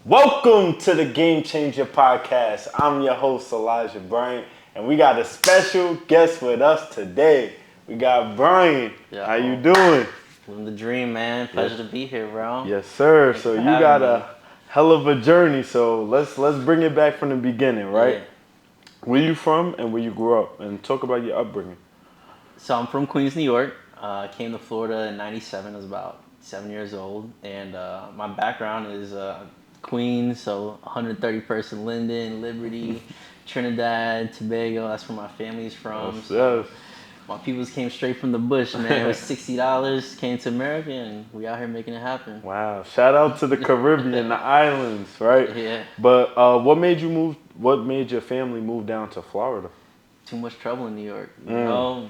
Welcome to the Game Changer Podcast. I'm your host, Elijah Bryan, and we got a special guest with us today. We got Bryan. Yo. How you doing? Living the dream, man. Pleasure to be here, bro. Yes, sir. Thanks So for you having got me. a hell of a journey. So let's bring it back from the beginning, right? Yeah. Where you from and where you grew up, and talk about your upbringing. So I'm from Queens, New York. I came to Florida in '97. I was about 7 years old, and my background is Queens, so 130-person Linden, Liberty, Trinidad, Tobago. That's where my family's from. Yes, So yes. my peoples came straight from the bush, man. It was $60, came to America, and we out here making it happen. Wow! Shout out to the Caribbean, the islands, right? Yeah. But what made you move? What made your family move down to Florida? Too much trouble in New York. You know,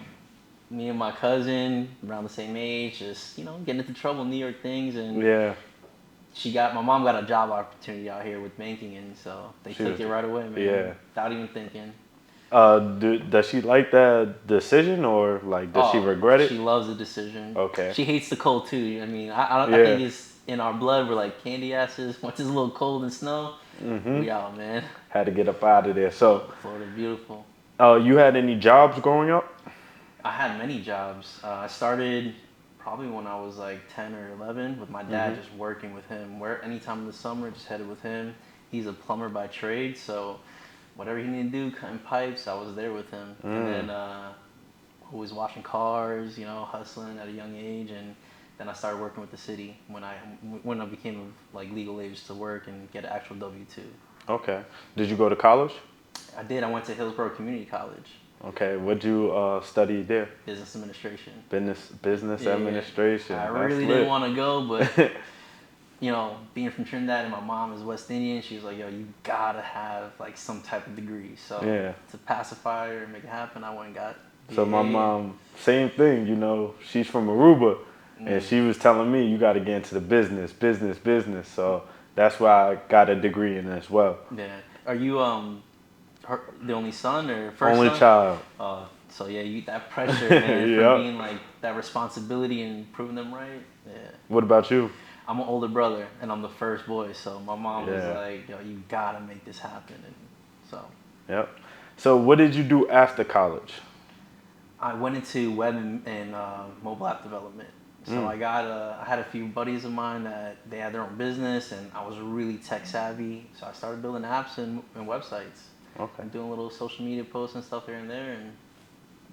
me and my cousin around the same age, just getting into trouble in New York things, and Yeah. my mom got a job opportunity out here with banking, and so they took it right away, man. Yeah. Without even thinking. Does she like that decision, or like does she regret it? She loves the decision. Okay. She hates the cold too. I mean, I Yeah. think it's in our blood. We're like candy asses. Once it's a little cold and snow, we out, man. Had to get up out of there. So, Florida, beautiful. you had any jobs growing up? I had many jobs. I started probably when I was like 10 or 11 with my dad, just working with him. Anytime in the summer, just headed with him. He's a plumber by trade, so whatever he needed to do, cutting pipes, I was there with him. And then always washing cars, hustling at a young age. And then I started working with the city when I became of like legal age to work and get an actual W-2. Okay. Did you go to college? I did. I went to Hillsborough Community College. Okay. What'd you study there? Business administration. Business Yeah. administration. I That's really lit. didn't want to go, but being from Trinidad and my mom is West Indian, she was like, yo, you gotta have like some type of degree. So to pacify her and make it happen, I went and got So my BA. mom, same thing. She's from Aruba, and she was telling me you got to get into the business. So that's why I got a degree in as well. Yeah. Are you the only son or first Only son? child. So yeah, that pressure, man, Yep. for being like that responsibility and proving them right. Yeah. What about you? I'm an older brother and I'm the first boy, so my mom was Yeah. like, yo, you gotta make this happen, and so Yep. So what did you do after college? I went into web and mobile app development. So I had a few buddies of mine that they had their own business, and I was really tech savvy. So I started building apps and websites. Okay. And doing little social media posts and stuff here and there, and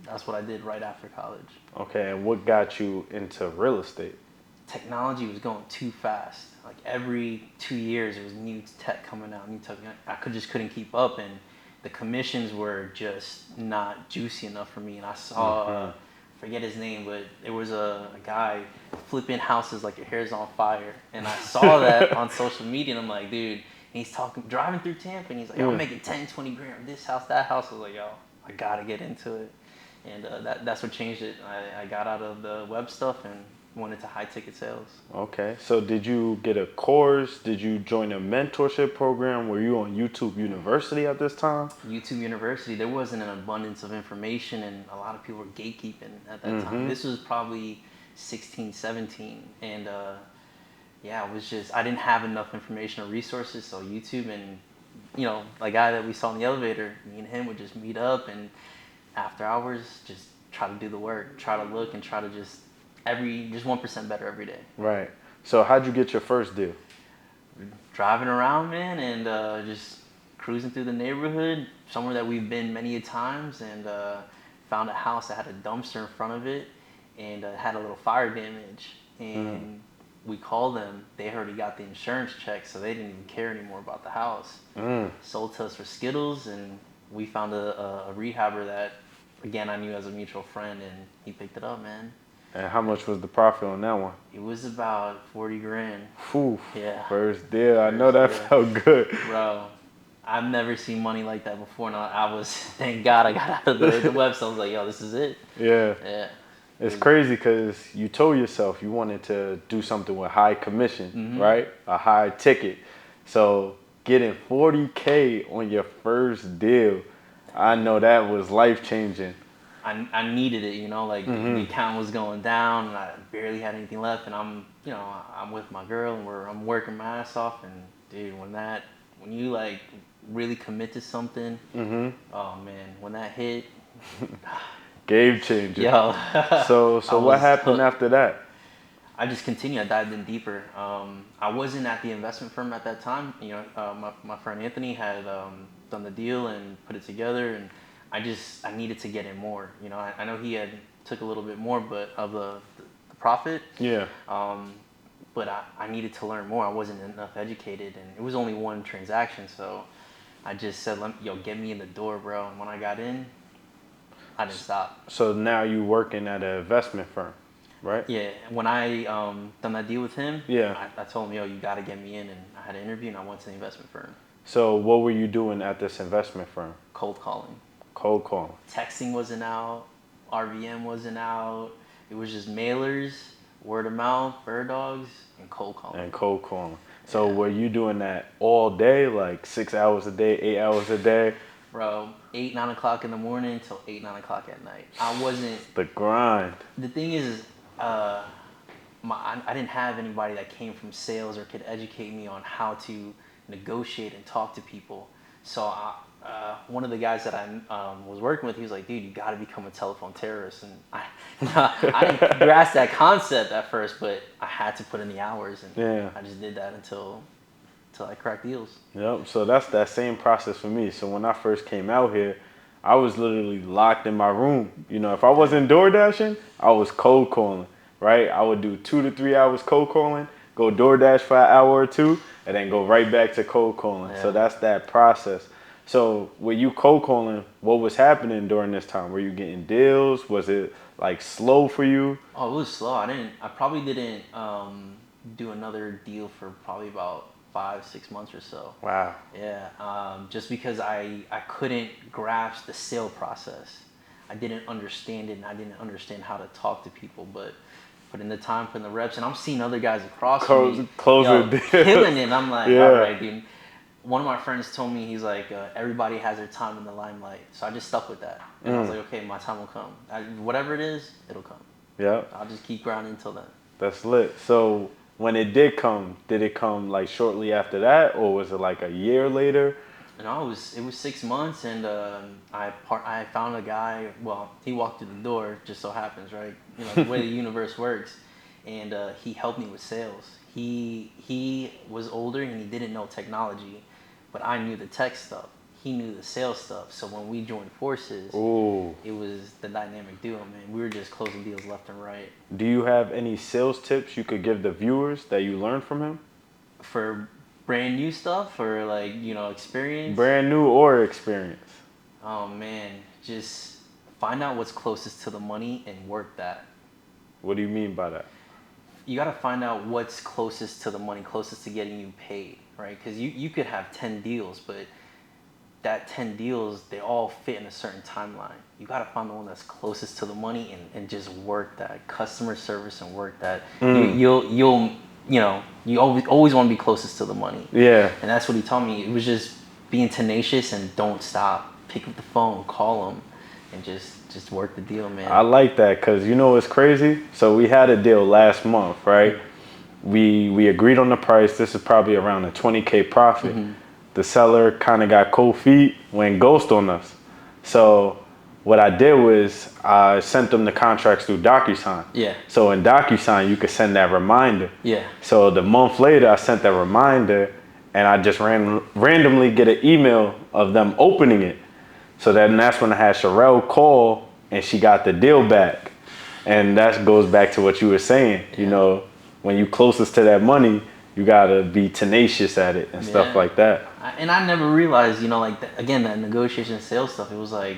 that's what I did right after college. Okay, and what got you into real estate? Technology was going too fast. Like every 2 years, there was new tech coming out, new tech. I couldn't keep up, and the commissions were just not juicy enough for me. And I saw, forget his name, but there was a guy flipping houses like your hair's on fire. And I saw that on social media, and I'm like, dude, and he's driving through Tampa, and he's like, yo, I'm making 10, 20 grand, this house, that house. I was like, yo, I gotta get into it. And that's what changed it. I got out of the web stuff and went into high ticket sales. Okay, so did you get a course? Did you join a mentorship program? Were you on YouTube University at this time? YouTube University, there wasn't an abundance of information, and a lot of people were gatekeeping at that time. This was probably 16, 17, and it was just, I didn't have enough information or resources, so YouTube and, the guy that we saw in the elevator, me and him would just meet up, and after hours, just try to do the work, try to look, and try to just 1% better every day. Right. So how'd you get your first deal? Driving around, man, and just cruising through the neighborhood, somewhere that we've been many a times, and found a house that had a dumpster in front of it, and had a little fire damage. And we called them. They already got the insurance check, so they didn't even care anymore about the house. Sold to us for Skittles, and we found a rehabber that, again, I knew as a mutual friend, and he picked it up, man. And how much was the profit on that one? It was about 40 grand. Whew. Yeah. First deal. I know that felt good. Bro, I've never seen money like that before. And I was, thank God I got out of the website. I was like, yo, this is it. Yeah. Yeah. It's crazy because you told yourself you wanted to do something with high commission, right? A high ticket. So getting 40K on your first deal, I know that was life changing. I needed it, the account was going down and I barely had anything left, and I'm with my girl and I'm working my ass off, and Dude, when you like really commit to something, oh man, when that hit, Game changer. yo. So I what was happened hooked. after that? I just continued. I dived in deeper. I wasn't at the investment firm at that time. You know, my friend Anthony had done the deal and put it together, and I needed to get in more. You know, I know he had took a little bit more, but of the profit. Yeah. But I needed to learn more. I wasn't enough educated, and it was only one transaction, so I just said, "Yo, get me in the door, bro." And when I got in, I didn't stop. So now you working at an investment firm, right? Yeah, when I done that deal with him, Yeah. I told him, "Yo, you got to get me in," and I had an interview, and I went to the investment firm. So what were you doing at this investment firm? Cold calling. Cold calling. Texting wasn't out. RVM wasn't out. It was just mailers, word of mouth, bird dogs, and cold calling. And cold calling. So Yeah. were you doing that all day, like 6 hours a day, 8 hours a day? Bro, 8, 9 o'clock in the morning till 8, 9 o'clock at night. I wasn't. The grind. The thing is, I didn't have anybody that came from sales or could educate me on how to negotiate and talk to people. So one of the guys that I was working with, he was like, "Dude, you got to become a telephone terrorist." And I didn't grasp that concept at first, but I had to put in the hours, and Yeah. I just did that until I cracked deals. Yep. So that's that same process for me. So when I first came out here, I was literally locked in my room. You know, if I wasn't door dashing, I was cold calling, right? I would do 2 to 3 hours cold calling, go DoorDash for an hour or two, and then go right back to cold calling. Yeah. So that's that process. So with you cold calling, what was happening during this time? Were you getting deals? Was it like slow for you? Oh, it was slow. I probably didn't do another deal for probably about 5, 6 months or so. Wow. Yeah, just because I couldn't grasp the sale process. I didn't understand it, and I didn't understand how to talk to people. But put in the time, put in the reps, and I'm seeing other guys across me, Closing deals. killing it. And I'm like, Yeah. all right, dude. One of my friends told me, he's like, everybody has their time in the limelight. So I just stuck with that. And I was like, okay, my time will come. Whatever it is, it'll come. Yeah. I'll just keep grinding until then. That's lit. So when it did come like shortly after that, or was it like a year later? No, it was 6 months, and I found a guy. Well, he walked through the door. Just so happens, right? You know, the way the universe works, and he helped me with sales. He was older and he didn't know technology, but I knew the tech stuff. He knew the sales stuff. So when we joined forces, Ooh. it was the dynamic duo, man. We were just closing deals left and right. Do you have any sales tips you could give the viewers that you learned from him? For brand new stuff, or like, you know, experience. Brand new or experience? Oh man, just find out what's closest to the money and work that. What do you mean by that? You got to find out what's closest to the money, closest to getting you paid, right? Because you could have 10 deals, but that 10 deals, they all fit in a certain timeline. You got to find the one that's closest to the money and just work that customer service and work that. You always want to be closest to the money. Yeah. And that's what he taught me. It was just being tenacious and don't stop. Pick up the phone, call them, and just work the deal, man. I like that because you know what's crazy? So we had a deal last month, right? We agreed on the price. This is probably around a 20K profit. The seller kind of got cold feet, went ghost on us. So what I did was I sent them the contracts through DocuSign. Yeah. So in DocuSign, you could send that reminder. Yeah. So the month later, I sent that reminder, and I just randomly get an email of them opening it. So then that's when I had Sherelle call, and she got the deal back. And that goes back to what you were saying. You know, when you closest to that money, you gotta be tenacious at it and stuff like that. And I never realized, you know, like again, that negotiation sales stuff. It was like,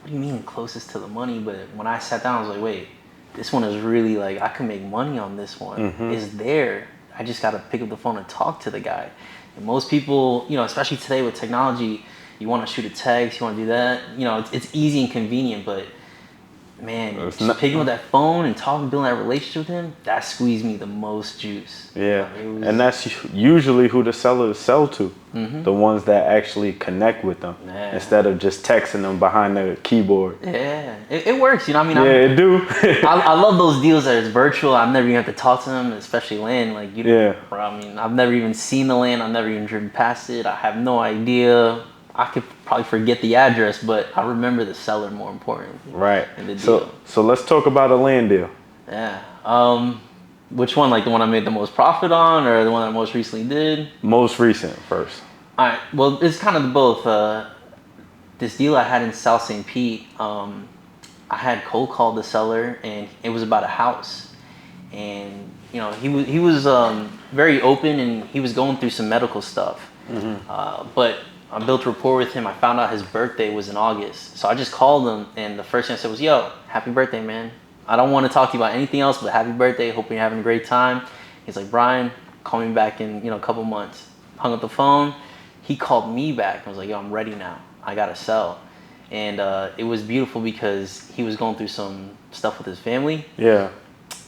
what do you mean closest to the money? But when I sat down, I was like, wait, this one is really like, I can make money on this one. It's there. I just gotta pick up the phone and talk to the guy. And most people, you know, especially today with technology, you want to shoot a text, you want to do that. You know, it's easy and convenient, but man, just picking up that phone and talking, building that relationship with him, that squeezed me the most juice. Yeah, and that's usually who the sellers sell to, the ones that actually connect with them, instead of just texting them behind the keyboard. Yeah, it works, you know what I mean? Yeah, it do. I love those deals that it's virtual. I've never even have to talk to them, especially land. Like, bro, I mean, I've never even seen the land. I've never even driven past it. I have no idea. I could probably forget the address, but I remember the seller more importantly. Right. And the deal. So let's talk about a land deal. Yeah. Which one? Like the one I made the most profit on, or the one I most recently did? Most recent first. All right. Well, it's kind of both. This deal I had in South St. Pete, I had cold called the seller, and it was about a house. And you know, he was very open, and he was going through some medical stuff. But I built rapport with him. I found out his birthday was in August. So I just called him, and the first thing I said was, yo, happy birthday, man. I don't want to talk to you about anything else, but happy birthday. Hope you're having a great time. He's like, Bryan, call me back in a couple months. Hung up the phone. He called me back. I was like, yo, I'm ready now. I got to sell. And it was beautiful because he was going through some stuff with his family. Yeah.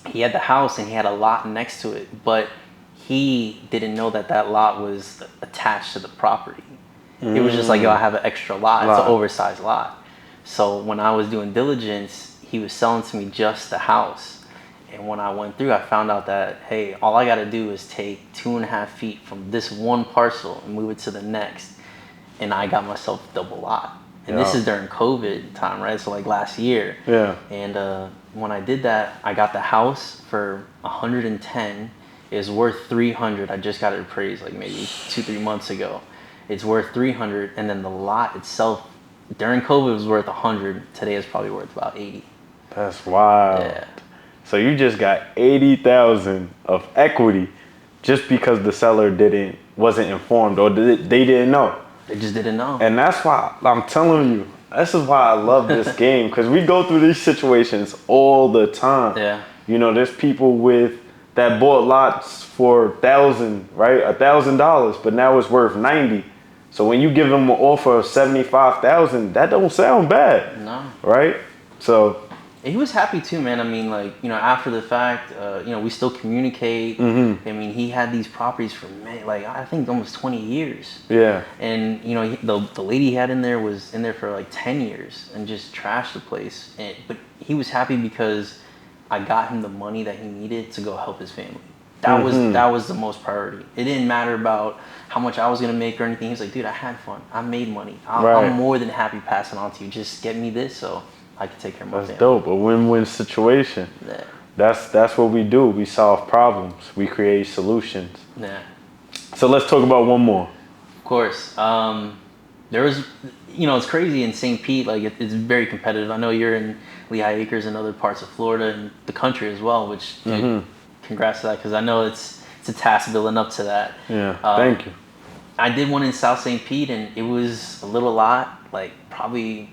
He had the house, and he had a lot next to it, but he didn't know that lot was attached to the property. It was just like, yo, I have an extra lot. It's an oversized lot. So when I was doing diligence, he was selling to me just the house. And when I went through, I found out that, hey, all I got to do is take 2.5 feet from this one parcel and move it to the next. And I got myself double lot. And this is during COVID time, right? So like last year. Yeah. And when I did that, I got the house for 110. It was worth 300. I just got it appraised like maybe 2-3 months ago. It's worth 300, and then the lot itself during COVID was worth 100. Today is probably worth about 80. That's wild. Yeah. So you just got 80,000 of equity just because the seller wasn't informed, or they didn't know. They just didn't know. And that's why I'm telling you, this is why I love this game, because we go through these situations all the time. Yeah. You know, there's people that bought lots for $1,000, right? $1,000, but now it's worth 90. So when you give them an offer of 75,000, that don't sound bad. No. Right? So he was happy too, man. I mean, like, after the fact, we still communicate. I mean, he had these properties for I think almost 20 years. Yeah. And the lady he had in there was in there for like 10 years and just trashed the place. But he was happy because I got him the money that he needed to go help his family. That was the most priority. It didn't matter about how much I was gonna make or anything. He was like, dude, I had fun. I made money. I'm more than happy passing on to you. Just get me this so I can take care of my family. That's dope. A win-win situation. Yeah. That's what we do. We solve problems. We create solutions. Yeah. So let's talk about one more. Of course. There was, it's crazy in St. Pete. Like it's very competitive. I know you're in Lehigh Acres and other parts of Florida and the country as well. Which, dude, congrats to that, because I know it's a task building up to that. Yeah. Thank you. I did one in South St. Pete, and it was a little lot, like probably,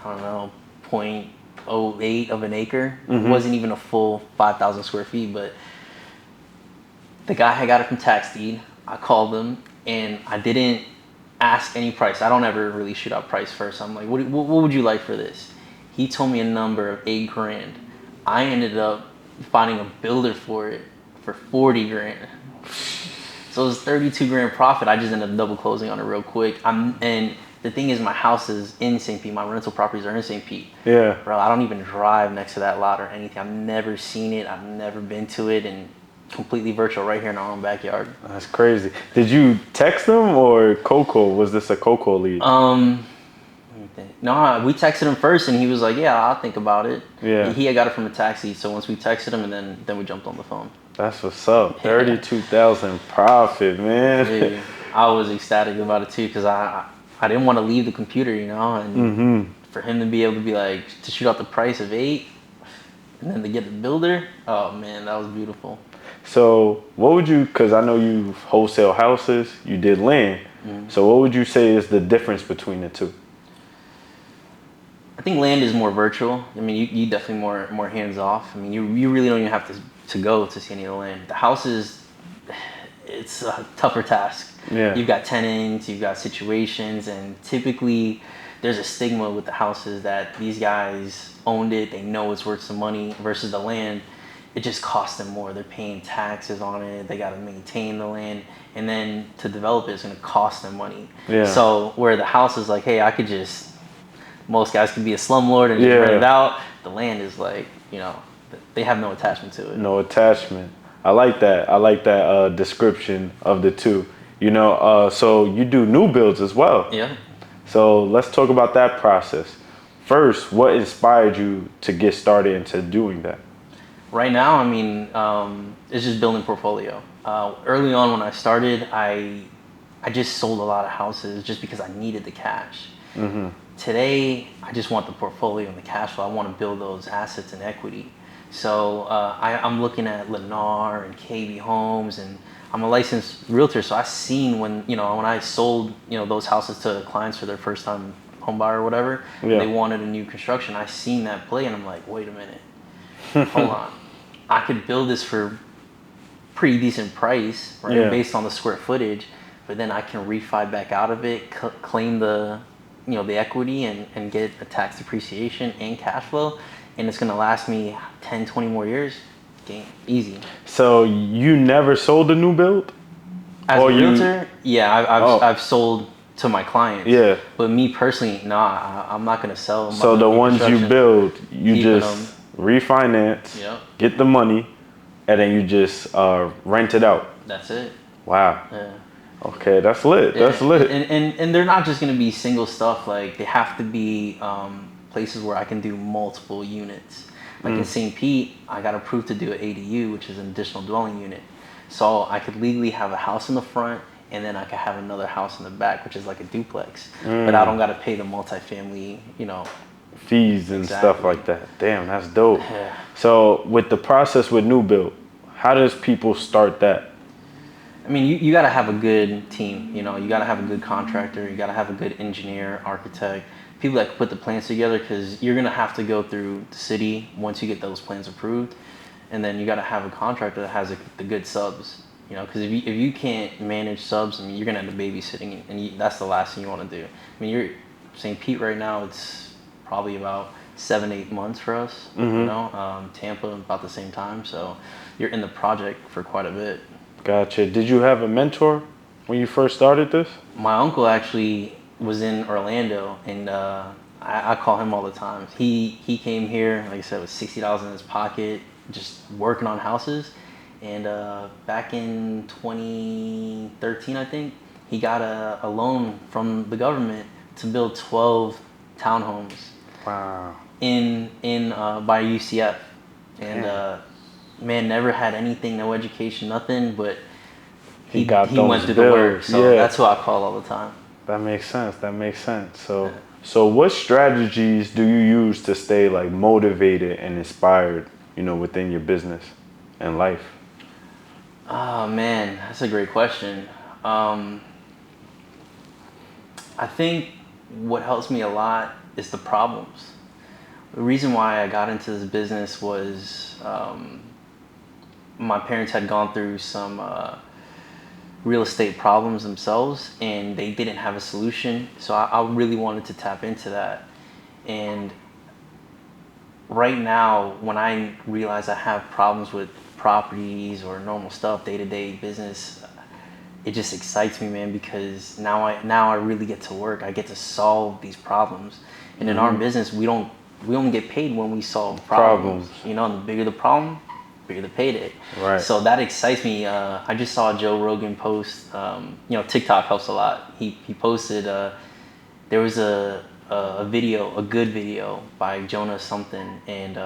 I don't know, 0.08 of an acre. It wasn't even a full 5,000 square feet, but the guy had got it from tax deed. I called him, and I didn't ask any price. I don't ever really shoot out price first. I'm like, what would you like for this? He told me a number of $8,000. I ended up finding a builder for it for $40,000. So it was $32,000 profit. I just ended up double closing on it real quick. And the thing is, my house is in St. Pete. My rental properties are in St. Pete. Yeah. Bro, I don't even drive next to that lot or anything. I've never seen it. I've never been to it. And completely virtual right here in our own backyard. That's crazy. Did you text them or Coco? Was this a Coco lead? No, we texted him first, and he was like, yeah, I'll think about it. Yeah. He had got it from a taxi. So once we texted him, and then we jumped on the phone. That's what's up. 32,000 profit, man. Yeah, I was ecstatic about it too, because I didn't want to leave the computer, and for him to be able to be like, to shoot out the price of 8 and then to get the builder, oh man, that was beautiful. So what would you, because I know you wholesale houses, you did land. So what would you say is the difference between the two? I think land is more virtual. I mean, you definitely more hands off. I mean, you really don't even have to go to see any of the land. The houses, it's a tougher task. Yeah. You've got tenants, you've got situations, and typically there's a stigma with the houses that these guys owned it, they know it's worth some money, versus the land, it just costs them more. They're paying taxes on it, they got to maintain the land, and then to develop it is going to cost them money. Yeah. So where the house is like, hey, I could just, most guys could be a slumlord and just rent it out. The land is like, you know, they have no attachment to it. No attachment. I like that description of the two. You know, so you do new builds as well. Yeah. So let's talk about that process. First, what inspired you to get started into doing that? Right now, I mean, it's just building portfolio. Early on when I started, I just sold a lot of houses just because I needed the cash. Mm-hmm. Today, I just want the portfolio and the cash flow. I want to build those assets and equity. So I'm looking at Lennar and KB Homes, and I'm a licensed realtor, so I've seen when I sold, those houses to clients for their first time home buyer or whatever, they wanted a new construction. I seen that play, and I'm like, wait a minute, hold on, I could build this for pretty decent price, right, based on the square footage, but then I can refi back out of it, claim the equity and get a tax depreciation and cash flow, and it's gonna last me 10, 20 more years. Easy. So you never sold a new build? As a realtor, I've sold to my clients. Yeah. But me personally, I'm not gonna sell. So the ones you build, you just refinance, get the money, and then you just rent it out. That's it. Wow. Yeah. Okay, that's lit. That's lit. And they're not just gonna be single stuff. Like they have to be places where I can do multiple units. Like in St. Pete, I got approved to do an ADU, which is an additional dwelling unit. So I could legally have a house in the front, and then I could have another house in the back, which is like a duplex. But I don't got to pay the multifamily, fees and stuff like that. Damn, that's dope. Yeah. So with the process with new build, how does people start that? I mean, you got to have a good team. You got to have a good contractor. You got to have a good engineer, architect. People that can put the plans together, because you're gonna have to go through the city once you get those plans approved, and then you got to have a contractor that has the good subs. Because if you can't manage subs, I mean, you're gonna end up babysitting, and that's the last thing you want to do. I mean, you're St. Pete right now. It's probably about 7-8 months for us. Mm-hmm. Tampa about the same time. So you're in the project for quite a bit. Gotcha. Did you have a mentor when you first started this? My uncle actually was in Orlando, and I call him all the time. He came here, like I said, with $60 in his pocket, just working on houses. And back in 2013, I think, he got a loan from the government to build 12 townhomes. Wow. In by UCF, and man, never had anything, no education, nothing, but he went through the work. So that's who I call all the time. That makes sense. So what strategies do you use to stay like motivated and inspired, within your business and life? Oh man, that's a great question. I think what helps me a lot is the problems. The reason why I got into this business was my parents had gone through some real estate problems themselves, and they didn't have a solution. So I really wanted to tap into that. And right now, when I realize I have problems with properties or normal stuff, day-to-day business, it just excites me, man, because now I really get to work. I get to solve these problems. And in our business, we only get paid when we solve problems. And the bigger the problem, bigger the payday. Right. So that excites me. I just saw Joe Rogan post. TikTok helps a lot. He posted. There was a video, a good video by Jonah something, and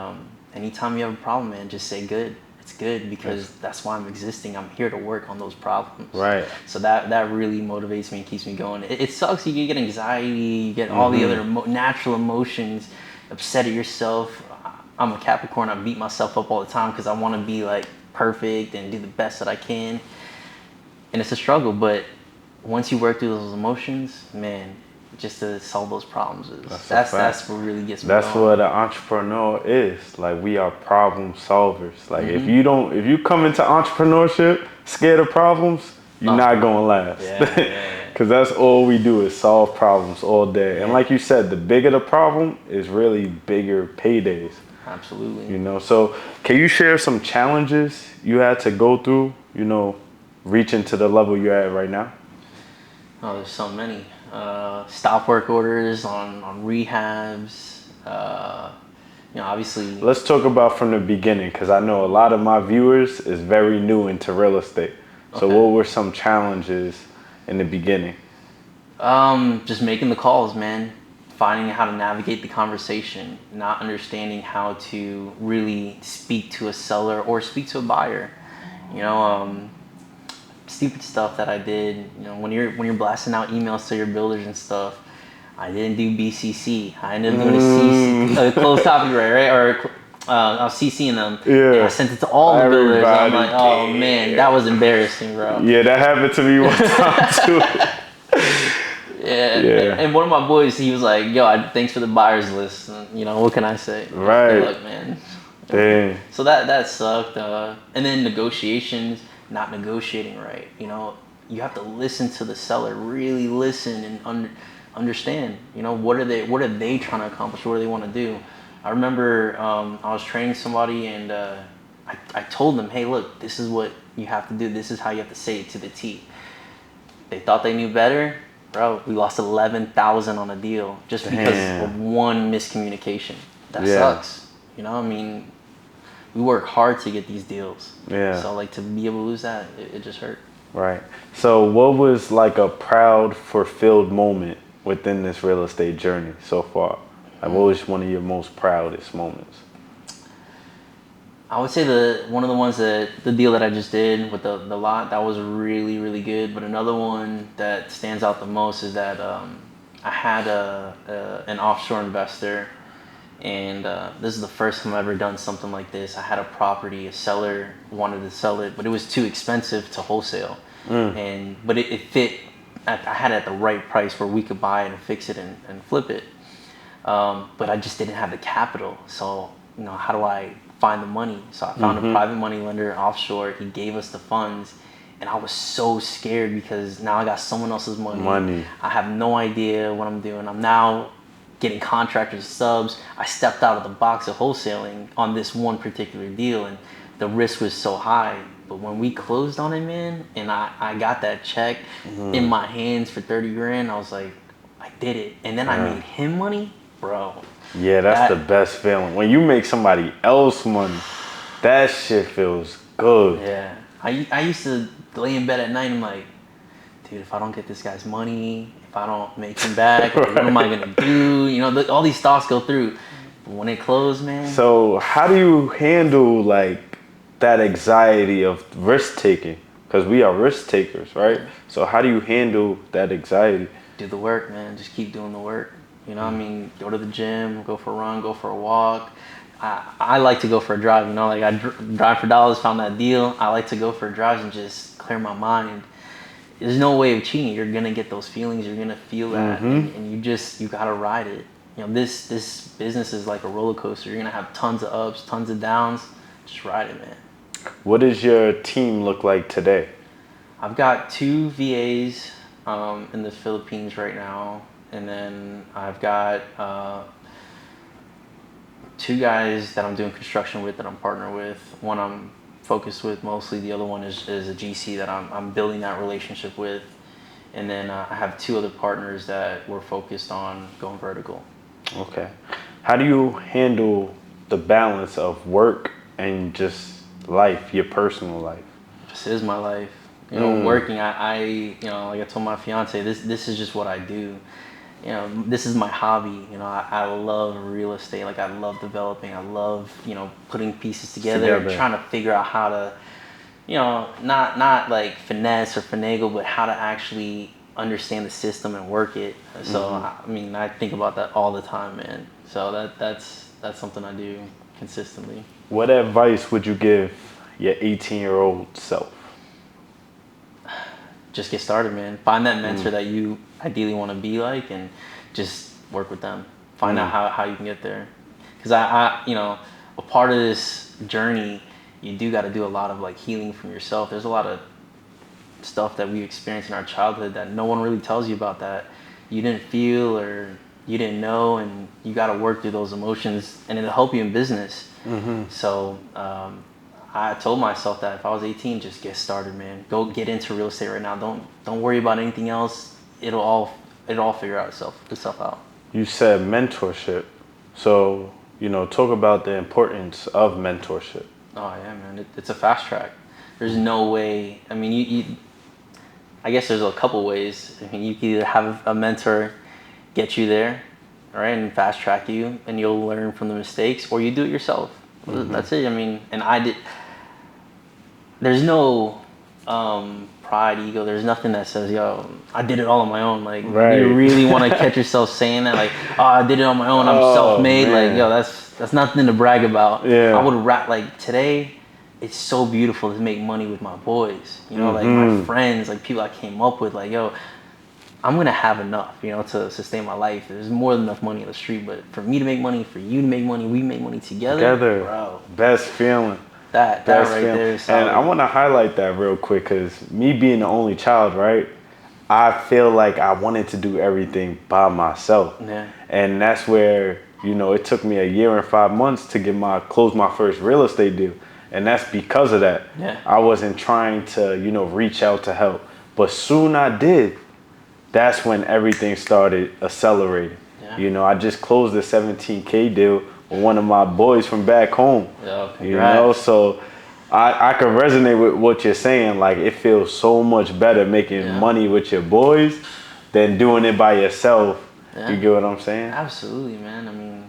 anytime you have a problem, man, just say good. It's good, because that's why I'm existing. I'm here to work on those problems. Right. So that really motivates me and keeps me going. It sucks. You get anxiety. You get all the other natural emotions. Upset at yourself. I'm a Capricorn. I beat myself up all the time because I want to be like perfect and do the best that I can. And it's a struggle, but once you work through those emotions, man, just to solve those problems that's what really gets me going. That's what an entrepreneur is. Like, we are problem solvers. Like, if you come into entrepreneurship scared of problems, you're not going to last. Yeah. Because that's all we do is solve problems all day. And like you said, the bigger the problem is really bigger paydays. Absolutely. You know, so can you share some challenges you had to go through, you know, reaching to the level you're at right now? Oh, there's so many. Stop work orders on rehabs. You know, obviously. Let's talk about from the beginning, because I know a lot of my viewers is very new into real estate. So what were some challenges in the beginning? Just making the calls, man. Finding how to navigate the conversation, not understanding how to really speak to a seller or speak to a buyer. You know, stupid stuff that I did. You know, when you're blasting out emails to your builders and stuff, I didn't do BCC. I ended up doing a CC, closed copyright, right? Or I was CCing them. Yeah. And I sent it to all the builders. I'm like, oh man, that was embarrassing, bro. Yeah, that happened to me one time too. Yeah. And one of my boys, he was like, yo, thanks for the buyers list. And, you know, what can I say? Right. Good luck, man. Dang. So that sucked. And then negotiations, not negotiating right. You know, you have to listen to the seller, really listen and understand. You know, what are they trying to accomplish? What do they want to do? I remember I was training somebody and I told them, hey, look, this is what you have to do. This is how you have to say it to the T. They thought they knew better. Bro, we lost 11,000 on a deal just because of one miscommunication. That sucks. You know, I mean, we work hard to get these deals. Yeah. So like to be able to lose that, it just hurt. Right. So what was like a proud, fulfilled moment within this real estate journey so far? Like what was one of your most proudest moments? I would say one of the ones the deal that I just did with the lot, that was really, really good. But another one that stands out the most is that I had an offshore investor, and this is the first time I've ever done something like this. I had a property, a seller wanted to sell it, but it was too expensive to wholesale, but it fit. I had it at the right price where we could buy it and fix it and flip it, but I just didn't have the capital. So you know, how do I find the money? So I found a private money lender offshore. He gave us the funds, and I was so scared because now I got someone else's money. I have no idea what I'm doing. I'm now getting contractors, subs. I stepped out of the box of wholesaling on this one particular deal, and the risk was so high. But when we closed on it, man, and I got that check in my hands for 30 grand, I was like, I did it. And then I made him money, bro. Yeah, that's the best feeling. When you make somebody else money, that shit feels good. Yeah. I used to lay in bed at night and I'm like, dude, if I don't get this guy's money, if I don't make him back, what am I going to do? You know, all these thoughts go through. But when it closed, man. So how do you handle like that anxiety of risk taking? Because we are risk takers, right? So how do you handle that anxiety? Do the work, man. Just keep doing the work. You know what I mean? Go to the gym, go for a run, go for a walk. I like to go for a drive, you know, like I drive for dollars, found that deal. I like to go for drives and just clear my mind. There's no way of cheating. You're going to get those feelings. You're going to feel that. And you got to ride it. You know, this business is like a roller coaster. You're going to have tons of ups, tons of downs. Just ride it, man. What does your team look like today? I've got 2 VAs in the Philippines right now. And then I've got 2 guys that I'm doing construction with that I'm partnered with. One I'm focused with mostly. The other one is a GC that I'm building that relationship with. And then I have 2 other partners that we're focused on going vertical. Okay. How do you handle the balance of work and just life, your personal life? This is my life. You know, working, I you know, like I told my fiance, this is just what I do. You know, this is my hobby. You know, I love real estate. Like I love developing. I love, you know, putting pieces together and trying to figure out how to, you know, not like finesse or finagle, but how to actually understand the system and work it. So I mean, I think about that all the time, man. So that's something I do consistently. What advice would you give your 18-year-old self? Just get started, man. Find that mentor that you ideally want to be like, and just work with them. Find out how you can get there. Because I you know, a part of this journey, you do got to do a lot of like healing from yourself. There's a lot of stuff that we experienced in our childhood that no one really tells you about, that you didn't feel or you didn't know, and you got to work through those emotions, and it'll help you in business. So I told myself that if I was 18, just get started, man. Go get into real estate right now. Don't worry about anything else. It'll all figure out itself out. You said mentorship. So, talk about the importance of mentorship. Oh yeah, man. It's a fast track. There's no way. I mean, I guess there's a couple ways. I mean, you can either have a mentor get you there, right, and fast track you, and you'll learn from the mistakes, or you do it yourself. That's it. I mean, and I did. There's no pride, ego. There's nothing that says, "Yo, I did it all on my own." Like, you really want to catch yourself saying that, like, "Oh, I did it on my own. I'm self-made." Man. Like, yo, that's nothing to brag about. Yeah. I would rap like today. It's so beautiful to make money with my boys. Like my friends, like people I came up with. Like, yo, I'm gonna have enough, to sustain my life. There's more than enough money on the street, but for me to make money, for you to make money, we make money together, bro. Best feeling. That right there is solid. And I want to highlight that real quick, because me being the only child, right? I feel like I wanted to do everything by myself. Yeah. And that's where, it took me a year and 5 months to close my first real estate deal. And that's because of that. Yeah. I wasn't trying to, reach out to help. But soon I did. That's when everything started accelerating. Yeah. I just closed a $17K deal with one of my boys from back home. Yeah, so I can resonate with what you're saying. Like, it feels so much better making money with your boys than doing it by yourself. Yeah. You get what I'm saying? Absolutely, man. I mean,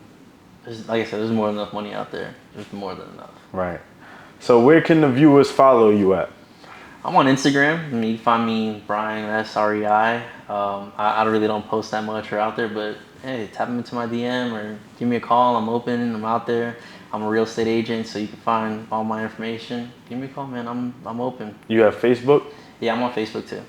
like I said, there's more than enough money out there. There's more than enough. Right. So where can the viewers follow you at? I'm on Instagram. You can find me, Bryan, REI. I really don't post that much or out there, but hey, tap into my DM or give me a call. I'm open. I'm out there. I'm a real estate agent, so you can find all my information. Give me a call, man. I'm open. You have Facebook? Yeah, I'm on Facebook too.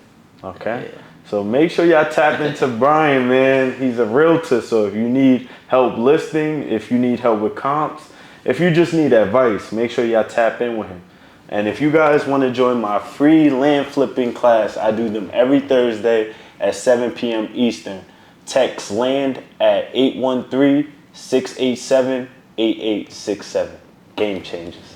Okay. Yeah. So make sure y'all tap into Bryan, man. He's a realtor, so if you need help listing, if you need help with comps, if you just need advice, make sure y'all tap in with him. And if you guys want to join my free land flipping class, I do them every Thursday at 7 p.m. Eastern. Text LAND at 813-687-8867. Game changers.